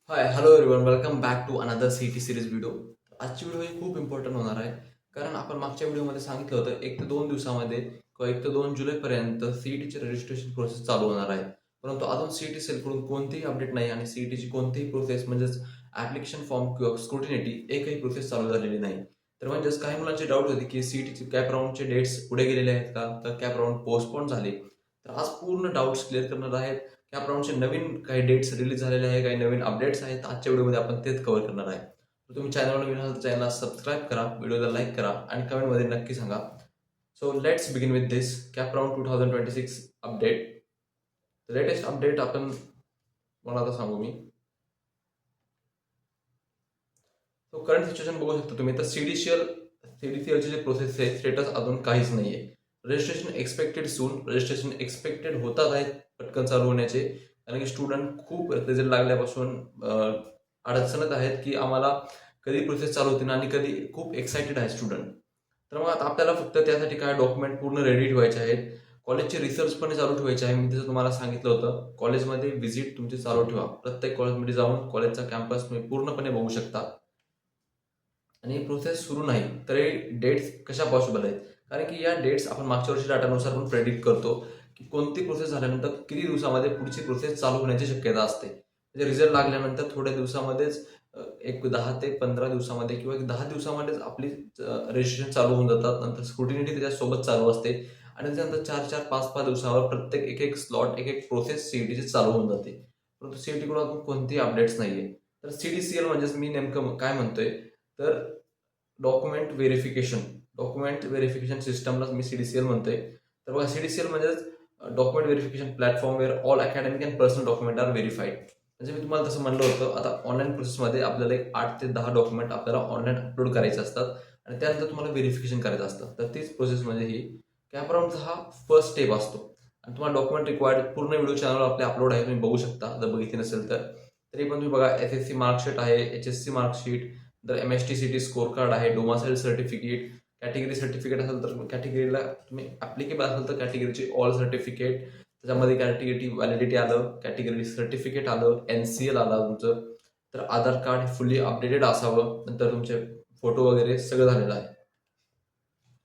High hello everyone, welcome back to another CT series video. आजची video ही खूप important होणार आहे, कारण आपण मागच्या व्हिडिओमध्ये सांगितलं होतं 1 ते 2 दिवसामध्ये किंवा 1 ते 2 जुलैपर्यंत सीईटीचे रजिस्ट्रेशन प्रोसेस चालू होणार आहे. परंतु अजून सीईटी सेलकडून कोणतीही अपडेट नाही आणि सीईटीची कोणतीही प्रोसेस म्हणजेच ॲप्लिकेशन फॉर्म किंवा स्क्रुटिनिटी एकही प्रोसेस चालू झालेली नाही. तर म्हणजेच काही मुलांची डाऊट होती की सीईटीचे कॅप राऊंडचे डेट्स पुढे गेलेले आहेत का, तर कॅप राऊंड पोस्टपोन झाले. तर आज पूर्ण डाऊट्स क्लिअर करणार आहेत. कॅप राऊंडचे नवीन काही डेट्स रिलीज झालेले आहे, काही नवीन अपडेट्स आहेत. आजच्या व्हिडिओमध्ये आपण तेच कव्हर करणार आहे. तर तुम्ही चॅनलवर नवीन असाल तर चॅनलला सबस्क्राईब करा, व्हिडिओला लाईक करा आणि कमेंटमध्ये नक्की सांगा. So let's begin with this cap round 2026 update. Latest update आपण मला सांगू मी. सो करंट सिच्युएशन बघू शकता तुम्ही. तर सीडीसीएलचे जे प्रोसेस आहे स्टेटस अजून काहीच नाहीये. रजिस्ट्रेशन एक्सपेक्टेड सून, रजिस्ट्रेशन एक्सपेक्टेड होतात आहेत पटकन चालू होण्याचे, कारण की स्टुडंट खूप रिझल्ट लागल्यापासून अडचणत आहेत की आम्हाला कधी प्रोसेस चालू होतील आणि कधी खूप एक्साइटेड आहे स्टुडंट. तर मग आता आपल्याला फक्त त्यासाठी काय डॉक्युमेंट पूर्ण रेडी ठेवायचे आहेत. कॉलेजचे रिसर्च पण चालू ठेवायचे आहे. मी तसं तुम्हाला सांगितलं होतं. कॉलेजमध्ये व्हिजिट तुमची चालू ठेवा. प्रत्येक कॉलेजमध्ये जाऊन कॉलेजचा कॅम्पस तुम्ही पूर्णपणे बघू शकता. आणि प्रोसेस सुरू नाही तरी डेट्स कशा पॉसिबल आहेत, कारण की या डेट्स आपण मागच्या वर्षी डाटानुसार पण प्रेडिक्ट करतो की कोणती प्रोसेस झाल्यानंतर किती दिवसामध्ये पुढची प्रोसेस चालू होण्याची शक्यता असते. म्हणजे रिझल्ट लागल्यानंतर थोड्या दिवसामध्येच एक 10 ते 15 दिवसामध्ये किंवा 10 दिवसामध्येच आपली रजिस्ट्रेशन चालू होऊन जातात. नंतर स्क्रुटिनिटी त्याच्यासोबत चालू असते आणि त्याच्यानंतर 4-4, 5-5 दिवसावर प्रत्येक एक स्लॉट एक प्रोसेस सीईटीची चालू होऊन जाते. परंतु सीईटीकडून अजून कोणतीही अपडेट्स नाहीये. तर सीडीसीएल म्हणजेच मी नेमकं काय म्हणतोय, तर डॉक्युमेंट व्हेरिफिकेशन सिस्टमला मी सीडीसीएल म्हणतोय. तर बघा, सीडीसीएल म्हणजेच document verification platform where all academic and personal document are verified. म्हणजे मी तुम्हाला तसं म्हणलं होतं, आता ऑनलाईन प्रोसेसमध्ये आपल्याला एक 8 ते 10 डॉक्युमेंट आपल्याला ऑनलाईन अपलोड करायचे असतात आणि त्यानंतर तुम्हाला व्हेरिफिकेशन करायचं असतं. तर तीच प्रोसेस म्हणजे ही कॅपराऊंडचा हा फर्स्ट स्टेप असतो. आणि तुम्हाला डॉक्युमेंट रिक्वायर्ड पूर्ण व्हिडिओ चॅनलवर आपले अपलोड आहे, तुम्ही बघू शकता जर बघितली नसेल तर. तरी पण तुम्ही बघा, एसएससी मार्कशीट आहे, एचएससी मार्कशीट, तर एमएसटीसीटी स्कोर कार्ड आहे, डोमासाईल सर्टिफिकेट, कॅटेगरी सर्टिफिकेट असेल तर कॅटेगरीला तुम्ही ऍप्लिकेबल असेल तर कॅटेगरीची ऑल सर्टिफिकेट, त्याच्यामध्ये कॅटेगरी व्हॅलिडिटी आलं, कॅटेगरी सर्टिफिकेट आलं, एनसीएल आलं तुमचं. तर आधार कार्ड फुल्ली अपडेटेड असावं, नंतर तुमचे फोटो वगैरे सगळं झालेलं आहे.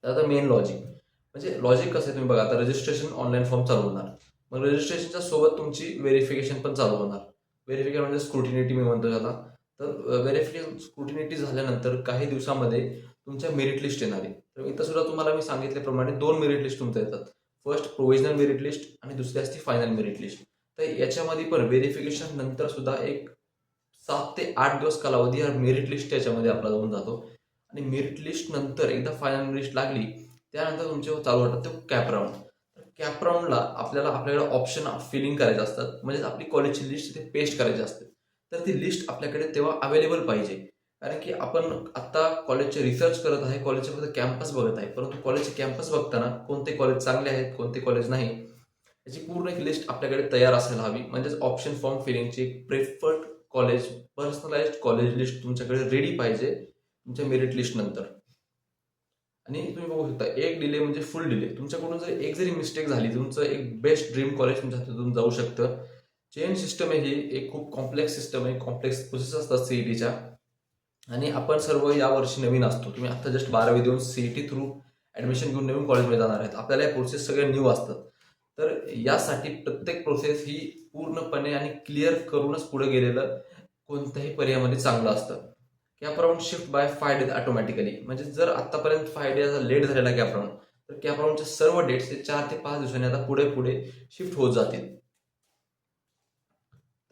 तर आता मेन लॉजिक म्हणजे लॉजिक कसं आहे तुम्ही बघा. आता रजिस्ट्रेशन ऑनलाईन फॉर्म चालू होणार, मग रजिस्ट्रेशनच्या सोबत तुमची व्हेरिफिकेशन पण चालू होणार. व्हेरिफिकेशन म्हणजे स्क्रुटिनिटी मी म्हणतो त्याला. तर व्हेरिफिकेशन स्क्रुटिनिटी झाल्यानंतर काही दिवसामध्ये तुमच्या मेरिट लिस्ट येणार आहे. तर इथं सुद्धा तुम्हाला मी सांगितल्याप्रमाणे 2 मेरिट लिस्ट तुमच्या येतात. फर्स्ट प्रोव्हिजनल मेरिट लिस्ट आणि दुसरी असते फायनल मेरिट लिस्ट. तर याच्यामध्ये पण व्हेरिफिकेशन नंतर सुद्धा एक 7 ते 8 दिवस कालावधी हा मेरिट लिस्ट याच्यामध्ये आपला जाऊन जातो. आणि मेरिट लिस्ट नंतर एकदा फायनल लिस्ट लागली त्यानंतर तुमचे चालू होतात ते कॅप राऊंड. कॅप राऊंडला आपल्याकडे ऑप्शन फिलिंग करायचे असतात, म्हणजे आपली कॉलेजची लिस्ट तिथे पेस्ट करायची असते. तर ती लिस्ट आपल्याकडे तेव्हा अवेलेबल पाहिजे, कारण की आपण आता कॉलेजचे रिसर्च करत आहे, कॉलेजचे फक्त कॅम्पस बघत आहे. परंतु कॉलेजचे कॅम्पस बघताना कोणते कॉलेज चांगले आहेत, कोणते कॉलेज नाही, याची पूर्ण एक लिस्ट आपल्याकडे तयार असायला हवी. म्हणजेच ऑप्शन फॉर्म फिलिंगची preferred college, personalised college list तुमच्याकडे रेडी पाहिजे तुमच्या मेरिट लिस्ट नंतर. आणि तुम्ही बघू शकता, एक डिले म्हणजे फुल डिले. तुमच्याकडून जर एक जरी मिस्टेक झाली, तुमचं एक बेस्ट ड्रीम कॉलेज तुमच्या हातातून जाऊ शकतं. चेन सिस्टम आहे ही, एक खूप कॉम्प्लेक्स सिस्टम आहे, कॉम्प्लेक्स प्रोसेस असतात सीईटीच्या. आणि आपण सर्व यावर्षी नवीन असतो. तुम्ही आता जस्ट 12वी देऊन सीईटी थ्रू ऍडमिशन घेऊन नवीन कॉलेजमध्ये जाणार आहेत. आपल्याला या प्रोसेस सगळ्या न्यू असतात. तर यासाठी प्रत्येक प्रोसेस ही पूर्णपणे आणि क्लिअर करूनच पुढे गेलेलं कोणत्याही पर्यायामध्ये चांगलं असतं. Cap round shift by 5 days automatically. म्हणजे जर आतापर्यंत 5 डेज लेट झालेला कॅप राऊंड, तर कॅप राऊंडचे सर्व डेट्स ते 4 ते 5 दिवसांनी आता पुढे पुढे शिफ्ट होत जातील.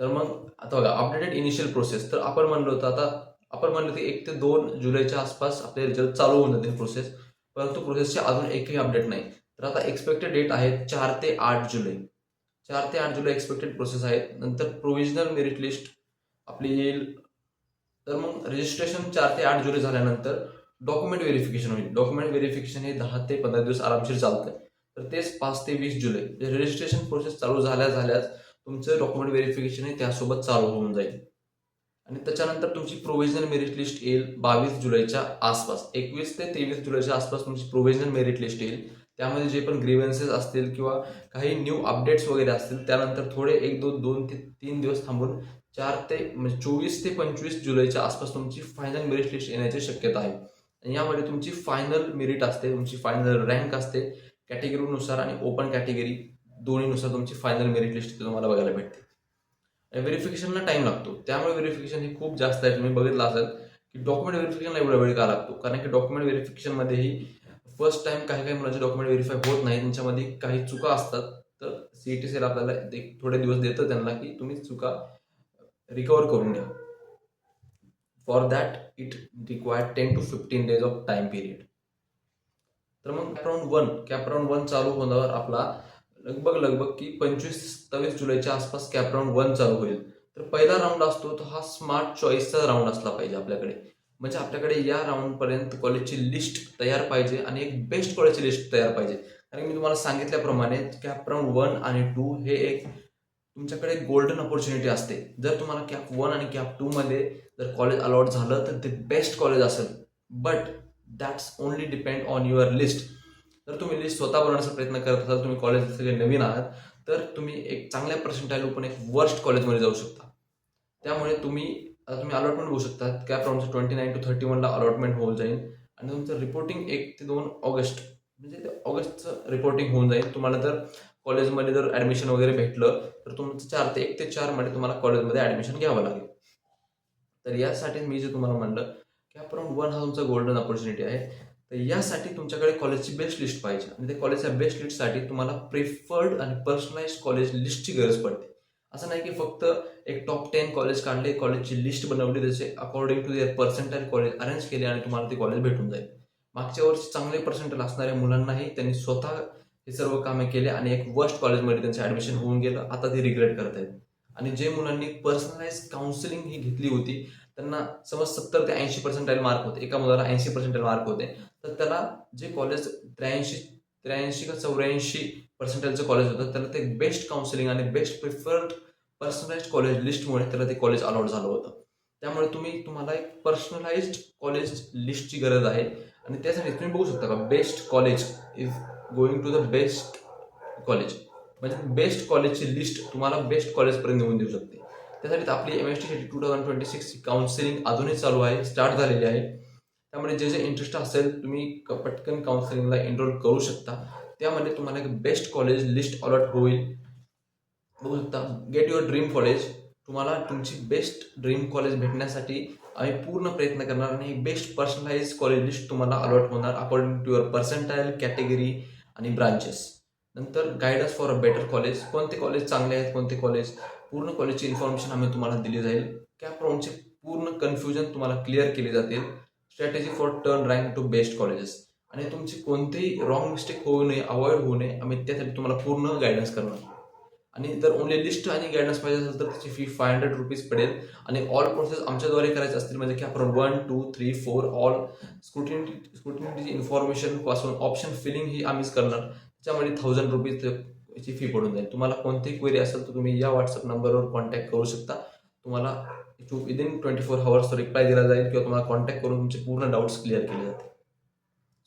तर मग आता बघा, अपडेटेड इनिशियल प्रोसेस. तर आपण म्हणलो होतं, आता आपण म्हणलो की 1 ते 2 जुलैच्या आसपास आपले रिझल्ट चालू होऊन जातील प्रोसेस. परंतु प्रोसेसचे अजून एकही अपडेट नाही. तर आता एक्सपेक्टेड डेट आहे 4 ते 8 जुलै. 4 ते 8 जुलै एक्सपेक्टेड प्रोसेस आहे. नंतर प्रोव्हिजनल मेरिट लिस्ट आपली येईल. तर मग रजिस्ट्रेशन 4 ते 8 जुलै झाल्यानंतर डॉक्युमेंट व्हेरिफिकेशन होईल. डॉक्युमेंट व्हेरिफिकेशन हे 10 ते 15 दिवस आरामशीर चालतं. तर तेच 5 ते 20 जुलै रजिस्ट्रेशन प्रोसेस चालू झाल्याच तुमचं डॉक्युमेंट व्हेरिफिकेशन हे त्यासोबत चालू होऊन जाईल. आणि त्याच्यानंतर तुमची प्रोव्हिजनल मेरिट लिस्ट येईल 22 जुलैच्या आसपास. 21 ते 23 जुलैच्या आसपास तुमची प्रोव्हिजनल मेरिट लिस्ट येईल. त्यामध्ये जे पण ग्रीव्हन्सेस असतील किंवा काही न्यू अपडेट्स वगैरे असतील, त्यानंतर थोडे 1-2 ते 3 दिवस थांबून 24 ते 25 जुलैच्या आसपास तुमची फायनल मेरिट लिस्ट येण्याची शक्यता आहे. आणि यामध्ये तुमची फायनल मेरिट असते, तुमची फायनल रँक असते कॅटेगरीनुसार आणि ओपन कॅटेगरी दोन्हीनुसार तुमची फायनल मेरिट लिस्ट तुम्हाला बघायला भेटते. व्हेरिफिकेशनला टाइम लागतो, त्यामुळे व्हेरिफिकेशन हे खूप जास्त आहे. तुम्ही बघितलं असेल की डॉक्युमेंट व्हेरिफिकेशनला एवढा वेळ का लागतो, कारण की डॉक्युमेंट व्हेरिफिकेशनमध्येही फर्स्ट टाइम काही मुलांचे डॉक्युमेंट व्हेरीफाय होत नाही, त्यांच्यामध्ये काही चुका असतात. तर CET आपल्याला थोडे दिवस देतं त्यांना की तुम्ही चुका रिकवर करून घ्या. For that it require 10 to 15 days of time period. तर मग कॅप राऊंड 1 चालू होणार आपला लगभग की 25-27 जुलैच्या आसपास कॅप राऊंड 1 चालू होईल. तर पहिला राऊंड असतो तो हा स्मार्ट चॉईसचा राऊंड असला पाहिजे आपल्याकडे. म्हणजे आपल्याकडे या राऊंड पर्यंत कॉलेजची लिस्ट तयार पाहिजे आणि एक बेस्ट कॉलेजची लिस्ट तयार पाहिजे. कारण मी तुम्हाला सांगितल्याप्रमाणे कॅप राऊंड 1 आणि 2 हे एक तुमच्याकडे गोल्डन ऑपॉर्च्युनिटी असते. जर तुम्हाला कॅप 1 आणि कॅप 2 मध्ये जर कॉलेज अलॉट झालं तर ते बेस्ट कॉलेज असेल, but that's only depend on your list. जर तुम्ही लिस्ट स्वतः बनवण्याचा प्रयत्न करत असाल, तुम्ही कॉलेज सगळे नवीन आहात, तर तुम्ही एक चांगल्या पर्सेंटाईल पण एक वर्स्ट कॉलेजमध्ये जाऊ शकता. त्यामुळे तुम्ही अलॉटमेंट होऊ शकता. कॅप राऊंडचं 29 to 31ला अलॉटमेंट होऊन जाईल आणि तुमचं रिपोर्टिंग 1 ते 2 ऑगस्ट म्हणजे ऑगस्टचं रिपोर्टिंग होऊन जाईल. तुम्हाला जर कॉलेजमध्ये जर ऍडमिशन वगैरे भेटलं तर तुमचं 1 ते 4 मध्ये तुम्हाला कॉलेजमध्ये ऍडमिशन घ्यावं लागेल. तर यासाठी मी जे तुम्हाला म्हणलं कॅप राऊंड 1 हा तुमचा गोल्डन ऑपॉर्च्युनिटी आहे. तर यासाठी तुमच्याकडे कॉलेजची बेस्ट लिस्ट पाहिजे आणि त्या कॉलेजच्या बेस्ट लिस्टसाठी तुम्हाला प्रिफर्ड आणि पर्सनलाइज कॉलेज लिस्टची गरज पडते. असं नाही की फक्त एक टॉप 10 कॉलेज काढले, कॉलेजची लिस्ट बनवली, त्याचे according to their percentile college arrange केले आणि तुम्हाला ते कॉलेज भेटून जाईल. मागच्या वर्षी चांगले पर्सेंटाईल असणाऱ्या मुलांनाही त्यांनी स्वतः हे सर्व कामे केले आणि एक वर्स्ट कॉलेजमध्ये त्यांचं ऍडमिशन होऊन गेलं. आता ते रिग्रेट करत आहेत. आणि जे मुलांनी पर्सनलाइज काउन्सिलिंग ही घेतली होती त्यांना समज 70 ते 80 पर्सेंटाईल मार्क होते, एका मुलाला 80 पर्सेंटाईल मार्क होते, तर त्याला जे कॉलेज 83 का 84 पर्सेंटाईलचं कॉलेज होतं त्याला ते बेस्ट काउन्सिलिंग आणि बेस्ट प्रिफर्ड पर्सनलाइज्ड कॉलेज लिस्टमुळे त्याला ते कॉलेज अलॉट झालं होतं. त्यामुळे तुम्हाला एक पर्सनलाइज्ड कॉलेज लिस्टची गरज आहे आणि त्यासाठी तुम्ही बघू शकता का best college is going to the best college, म्हणजे बेस्ट कॉलेजची लिस्ट तुम्हाला बेस्ट कॉलेजपर्यंत नेऊन देऊ शकते. त्यासाठी आपली MST 2026 काउन्सिलिंग अजूनही चालू आहे, स्टार्ट झालेली आहे. त्यामुळे जे इंटरेस्ट असेल तुम्ही पटकन काउन्सिलिंगला एनरोल करू शकता. त्यामध्ये तुम्हाला एक बेस्ट कॉलेज लिस्ट अलॉट होईल. बघू शकता, गेट युअर ड्रीम कॉलेज. तुम्हाला तुमची बेस्ट ड्रीम कॉलेज भेटण्यासाठी आम्ही पूर्ण प्रयत्न करणार आणि बेस्ट पर्सनलाइज कॉलेज लिस्ट तुम्हाला अलॉट होणार according to your percentile, category आणि ब्रांचेस. नंतर guidance for a better college, कोणते कॉलेज चांगले आहेत, कोणते कॉलेज, पूर्ण कॉलेजची इन्फॉर्मेशन आम्ही तुम्हाला दिली जाईल. कॅप राऊंडचे पूर्ण कन्फ्युजन तुम्हाला क्लिअर केले जातील. Strategy for turn rank to best colleges आणि तुमची कोणतीही रॉंग मिस्टेक होऊ नये, अवॉइड होऊ नये, आम्ही त्यासाठी तुम्हाला पूर्ण गायडन्स करणार. आणि जर ओनली लिस्ट आणि गायडन्स पाहिजे असेल तर त्याची फी 500 रुपीज पडेल आणि ऑल प्रोसेस आमच्याद्वारे करायचे असतील म्हणजे की आपण 1, 2, 3, 4 ऑल स्क्रुटिनिटीची इन्फॉर्मेशन पासून ऑप्शन फिलिंग ही आम्हीच करणार. त्याच्यामध्ये 1000 रुपीजची फी पडून जाईल. तुम्हाला कोणतीही क्वेरी असेल तर तुम्ही या व्हॉट्सअप नंबरवर कॉन्टॅक्ट करू शकता. तुम्हाला विदिन 24 hours रिप्लाय दिला जाईल किंवा तुम्हाला कॉन्टॅक्ट करून तुमचे पूर्ण डाऊट्स क्लिअर केले जातील.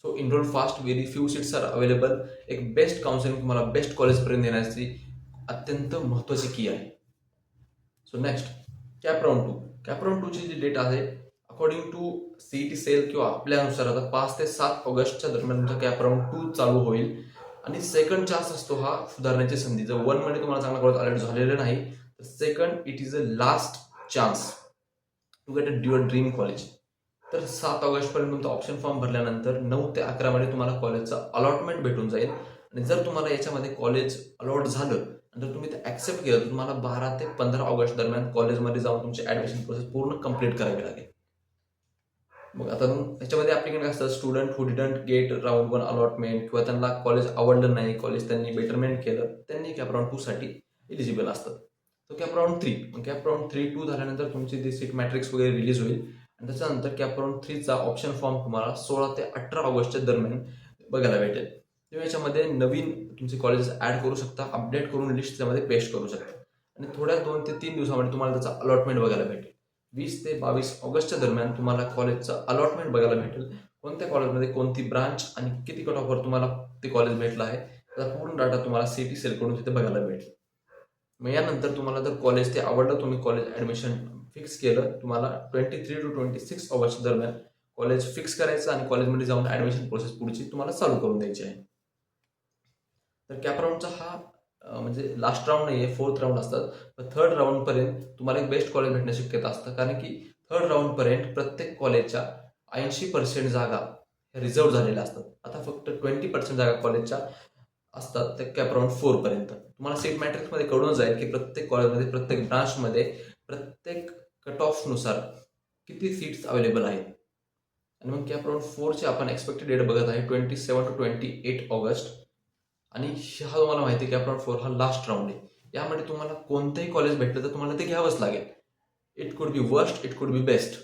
So enrol fast, very few seats are available. एक बेस्ट काउन्सिलिंग तुम्हाला बेस्ट कॉलेजपर्यंत येण्याची अत्यंत महत्त्वाची की आहे. So next cap round 2. Cap round 2ची जी डेट आहे अकॉर्डिंग टू CET सेल किंवा आपल्यानुसार आता 5 ते 7 ऑगस्टच्या दरम्यान तुमचा कॅप राऊंड 2 चालू होईल आणि सेकंड चान्स असतो हा सुधारण्याची संधी. जर 1 मध्ये तुम्हाला चांगला कॉलेज अलर्ट झालेलं नाही तर second it is a last chance to get a your dream college. तर 7 ऑगस्टपर्यंत तुमचा ऑप्शन फॉर्म भरल्यानंतर 9 ते 11 मध्ये तुम्हाला कॉलेजचं अलॉटमेंट भेटून जाईल आणि जर तुम्हाला याच्यामध्ये कॉलेज अलॉट झालं आणि जर तुम्ही ते ऍक्सेप्ट केलं तर तुम्हाला 12 ते 15 ऑगस्ट दरम्यान कॉलेजमध्ये जाऊन तुमची ऍडमिशन प्रोसेस पूर्ण कम्प्लीट करावी लागेल. मग आता याच्यामध्ये ऍप्लिकंट असतात student who didn't get round 1 allotment किंवा त्यांना कॉलेज आवडलं नाही, कॉलेज त्यांनी बेटरमेंट केलं, त्यांनी कॅप राऊंड 2 साठी एलिजिबल असतात. तो कॅप राऊंड 3. मग कॅप राऊंड 3-2 झाल्यानंतर तुमची ती सीट मॅट्रिक्स वगैरे रिलीज होईल आणि त्याच्यानंतर कॅप राऊंड 3चा ऑप्शन फॉर्म तुम्हाला 16 ते 18 ऑगस्टच्या दरम्यान बघायला भेटेल. तुम्ही याच्यामध्ये नवीन तुमचे कॉलेजेस ऍड करू शकता, अपडेट करून लिस्ट त्यामध्ये पेस्ट करू शकता आणि थोड्या 2 ते 3 दिवसामध्ये तुम्हाला त्याचा अलॉटमेंट बघायला भेटेल. 20 ते 22 ऑगस्टच्या दरम्यान तुम्हाला कॉलेजचं अलॉटमेंट बघायला भेटेल. कोणत्या कॉलेजमध्ये कोणती ब्रांच आणि किती कट ऑफवर तुम्हाला ते कॉलेज भेटलं आहे त्याचा पूर्ण डाटा तुम्हाला CET सेलकडून तिथे बघायला भेटेल. मग यानंतर तुम्हाला जर कॉलेज ते आवडलं, तुम्ही कॉलेज ॲडमिशन फिक्स केलं, तुम्हाला 23 to 26 ऑगस्ट दरम्यान कॉलेज फिक्स करायचं आणि कॉलेजमध्ये जाऊन ॲडमिशन प्रोसेस पुढची तुम्हाला चालू करून द्यायची आहे. तर कॅप राऊंडचा हा म्हणजे लास्ट राऊंड नाही आहे, 4th राऊंड असतात. पण 3rd राऊंडपर्यंत तुम्हाला एक बेस्ट कॉलेज भेटण्याची शक्यता असतं, कारण की 3rd राऊंडपर्यंत प्रत्येक कॉलेजच्या 80% जागा ह्या रिझर्व झालेल्या असतात. आता फक्त 20% जागा कॉलेजच्या असतात त्या कॅप राऊंड 4 पर्यंत. तुम्हाला सीट मॅट्रिक्समध्ये कळून जाईल की प्रत्येक कॉलेजमध्ये, प्रत्येक ब्रांचमध्ये, प्रत्येक कट ऑफनुसार किती सीट्स अवेलेबल आहेत. आणि मग कॅप राऊंड 4ची आपण एक्सपेक्टेड डेट बघत आहे 27 to 28 ऑगस्ट. आणि हा तुम्हाला माहिती आहे कॅप राऊंड 4 हा लास्ट राऊंड आहे. यामध्ये तुम्हाला कोणतंही कॉलेज भेटलं तर तुम्हाला ते घ्यावंच लागेल. It could B worst, it could be best.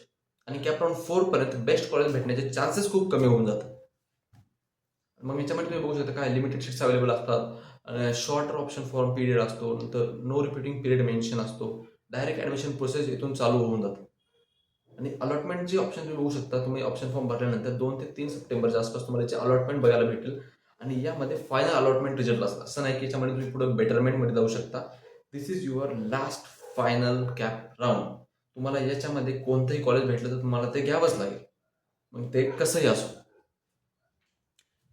आणि कॅप राऊंड 4 पर्यंत बेस्ट कॉलेज भेटण्याचे चान्सेस खूप कमी होऊन जातात. मग याच्यामध्ये तुम्ही बघू शकता काय लिमिटेड सीट्स अवेलेबल असतात, शॉर्टर ऑप्शन फॉर्म पिरियड असतो, नंतर नो रिपीटिंग पिरियड मेन्शन असतो, डायरेक्ट ॲडमिशन प्रोसेस इथून चालू होऊन जातं. आणि अलॉटमेंटचे ऑप्शन तुम्ही बघू शकता. तुम्ही ऑप्शन फॉर्म भरल्यानंतर 2 ते 3 सप्टेंबरच्या आसपास तुम्हाला याची अलॉटमेंट बघायला भेटेल. आणि यामध्ये फायनल अलॉटमेंट रिझल्ट असतं. असं नाही की याच्यामध्ये तुम्ही पुढे बेटरमेंटमध्ये जाऊ शकता. This is your last final cap round. तुम्हाला याच्यामध्ये कोणतंही कॉलेज भेटलं तर तुम्हाला ते घ्यावंच लागेल, मग ते कसंही असो.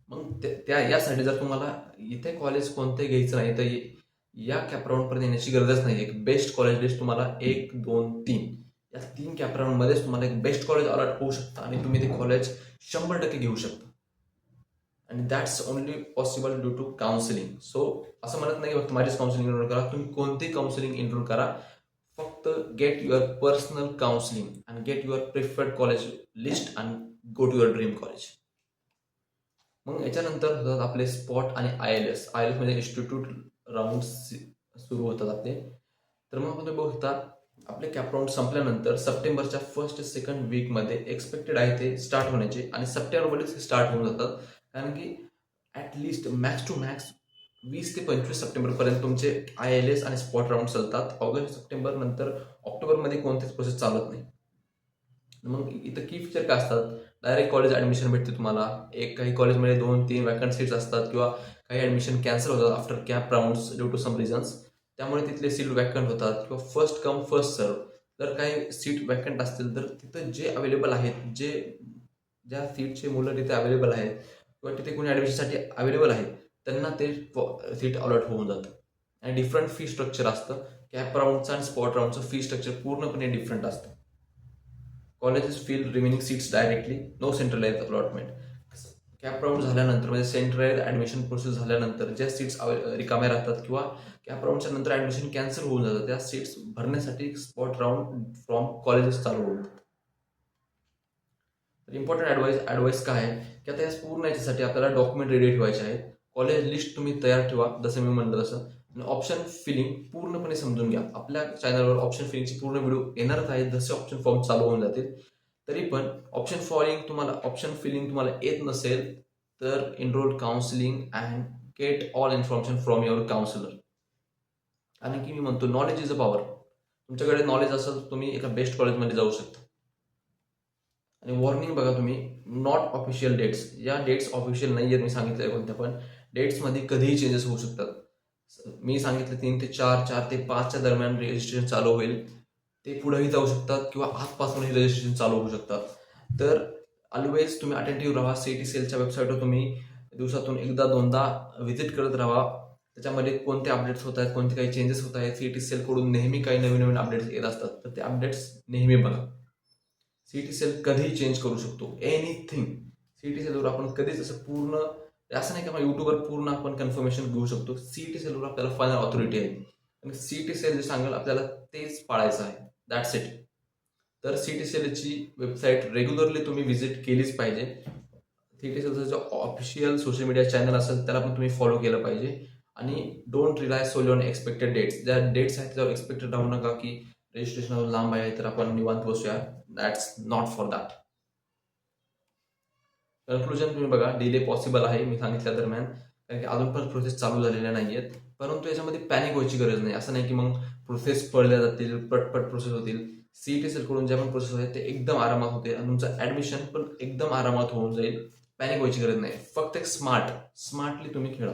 मग त्या यासाठी जर तुम्हाला इथे कॉलेज कोणतंही घ्यायचं नाही तर या कॅप राऊंडपर्यंत येण्याची गरजच नाही. एक बेस्ट कॉलेज लिस्ट तुम्हाला 1, 2, 3 या 3 कॅप राऊंडमध्येच तुम्हाला एक बेस्ट कॉलेज अलॉट होऊ शकतं आणि तुम्ही ते कॉलेज 100% घेऊ शकता. आणि that's only possible due to counselling. So असं म्हणत नाही की फक्त माझीच काउन्सिलिंग एनरोल करा, तुम्ही कोणतेही काउन्सिलिंग एनरोल करा. फक्त get your personal counselling and get your preferred college list and go to your dream college. मग याच्यानंतर होतात आपले स्पॉट आणि ILS. ILS म्हणजे इन्स्टिट्यूट राऊंड सुरू होतात आपले. तर मग आपण बघता आपले कॅप राऊंड संपल्यानंतर सप्टेंबरच्या 1st, 2nd वीकमध्ये एक्सपेक्टेड आहे ते स्टार्ट होण्याचे आणि सप्टेंबरमध्येच स्टार्ट होऊन जातात. कारण की ॲटलिस्ट मॅक्स टू मॅक्स 20 ते 25 सप्टेंबरपर्यंत तुमचे ILS आणि स्पॉट राऊंड चालतात. ऑगस्ट, सप्टेंबर नंतर ऑक्टोबरमध्ये कोणतेच प्रोसेस चालत नाही. मग इथं की फीचर काय असतात, डायरेक्ट कॉलेज ॲडमिशन भेटते तुम्हाला. काही कॉलेजमध्ये 2-3 वॅकंट सीट्स असतात किंवा काही ॲडमिशन कॅन्सल होतात after cap rounds due to some reasons. त्यामुळे तिथले सीट वॅकंट होतात किंवा फर्स्ट कम फर्स्ट सर्व. जर काही सीट वॅकंट असतील तर तिथं जे अवेलेबल आहेत, ज्या सीटचे मुलं तिथे अवेलेबल आहेत किंवा तिथे कोणी ॲडमिशनसाठी अवेलेबल आहेत त्यांना ते सीट अलॉट होऊन जातं. आणि डिफरंट फी स्ट्रक्चर असतं. कॅप राऊंडचं आणि स्पॉट राऊंडचं फी स्ट्रक्चर पूर्णपणे डिफरंट असतं. Colleges fill remaining seats directly, no centralise allotment. Cap round झाल्यानंतर म्हणजे सेंट्रलाइज ॲडमिशन प्रोसेस झाल्यानंतर ज्या सीट्स रिकाम्या राहतात किंवा कॅप राऊंडच्या नंतर ॲडमिशन कॅन्सल होऊन जातात त्या सीट्स भरण्यासाठी स्पॉट राऊंड फ्रॉम कॉलेजेस चालू होतात. तर इम्पॉर्टंट ॲडवाईस काय आहे की आता या पूर्ण याच्यासाठी आपल्याला डॉक्युमेंट रेडी ठेवायचे आहेत. कॉलेज लिस्ट तुम्ही तयार ठेवा, जसं मी म्हणलं तसं. ऑप्शन फिलिंग पूर्णपणे समजून घ्या. आपल्या चॅनलवर ऑप्शन फिलिंगची पूर्ण व्हिडिओ येणारच आहेत, जसे ऑप्शन फॉर्म चालू होऊन जातील. तरी पण ऑप्शन फिलिंग तुम्हाला येत नसेल तर enrol counselling and get all information from your counsellor. आणि की मी म्हणतो नॉलेज इज अ पॉवर. तुमच्याकडे नॉलेज असेल तर तुम्ही एका बेस्ट कॉलेजमध्ये जाऊ शकता. आणि वॉर्निंग बघा तुम्ही, नॉट ऑफिशियल डेट्स. या डेट्स ऑफिशियल नाही आहेत मी सांगितलं कोणत्या पण. डेट्समध्ये कधीही चेंजेस होऊ शकतात. मी सांगितलं 3 ते 4, 4 ते 5च्या दरम्यान रजिस्ट्रेशन चालू होईल. ते पुढेही जाऊ शकतात किंवा आजपासूनही रजिस्ट्रेशन चालू होऊ शकतात. तर ऑलवेज तुम्ही अटेंटिव्ह राहा. CET-CELच्या वेबसाईटवर तुम्ही दिवसातून 1-2दा व्हिजिट करत राहा. त्याच्यामध्ये कोणते अपडेट्स होत आहेत, कोणते काही चेंजेस होत आहेत. CET-CEL कडून नेहमी काही नवीन नवीन अपडेट्स येत असतात, तर ते अपडेट्स नेहमी बघा. CET-CEL कधीही चेंज करू शकतो, एनिथिंग. CET-CELवर आपण कधीच असं पूर्ण असं नाही की आपण युट्यूबवर पूर्ण आपण कन्फर्मेशन घेऊ शकतो. CET-CELवर आपल्याला फायनल ऑथॉरिटी आहे आणि CET-CEL जे सांगेल आपल्याला तेच पाळायचं आहे. That's it. तर CET-CELची वेबसाईट रेग्युलरली तुम्ही व्हिजिट केलीच पाहिजे. CET-CELचं जो ऑफिशियल सोशल मीडिया चॅनल असेल त्याला पण तुम्ही फॉलो केलं पाहिजे. आणि don't rely solely on expected dates. ज्या डेट्स आहेत त्याच्यावर एक्सपेक्टेड राहू नका की रजिस्ट्रेशन अजून लांब आहे तर आपण निवांत बसूया. That's not for that. Conclusion तुम्ही बघा, डिले पॉसिबल आहे मी सांगितल्या दरम्यान, कारण की अजून पण प्रोसेस चालू झालेल्या नाही आहेत. परंतु याच्यामध्ये पॅनिक व्हायची गरज नाही. असं नाही की मग प्रोसेस पडल्या जातील, पटपट प्रोसेस होतील. CET-CEL कडून ज्या पण प्रोसेस होते ते एकदम आरामात होते आणि तुमचं ॲडमिशन पण एकदम आरामात होऊन जाईल. पॅनिक व्हायची गरज नाही. फक्त एक स्मार्टली तुम्ही खेळा.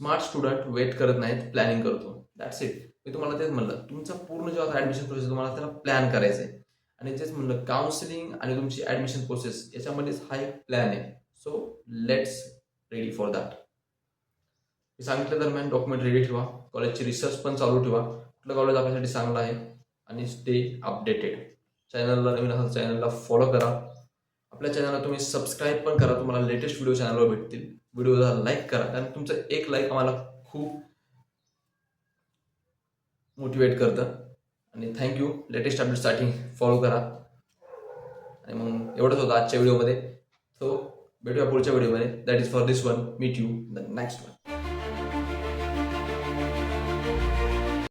स्मार्ट स्टुडंट वेट करत नाहीत, प्लॅनिंग करतो. That's it. मी तुम्हाला तेच म्हणलं, तुमचा पूर्ण जेव्हा ॲडमिशन प्रोसेस तुम्हाला त्याला प्लॅन करायचं आहे. आणि तेच म्हणलं, काउन्सिलिंग आणि तुमची ॲडमिशन प्रोसेस याच्यामध्येच हा एक प्लॅन आहे. So let's ready for that. मी सांगितल्या दरम्यान डॉक्युमेंट रेडी ठेवा, कॉलेजची रिसर्च पण चालू ठेवा, कुठलं कॉलेज आपल्यासाठी चांगलं आहे, आणि स्टे अपडेटेड. चॅनलला नवीन असेल चॅनलला फॉलो करा. आपल्या चॅनलला तुम्ही सबस्क्राईब पण करा, तुम्हाला लेटेस्ट व्हिडिओ चॅनलवर भेटतील. व्हिडिओला लाईक करा, कारण तुमचं एक लाईक आम्हाला खूप मोटिवेट करतं. आणि थँक्यू. लेटेस्ट अपडेटसाठी फॉलो करा. आणि मग एवढंच होतं आजच्या व्हिडिओमध्ये. सो भेटूया पुढच्या व्हिडिओमध्ये. That is for this one. Meet you the next one.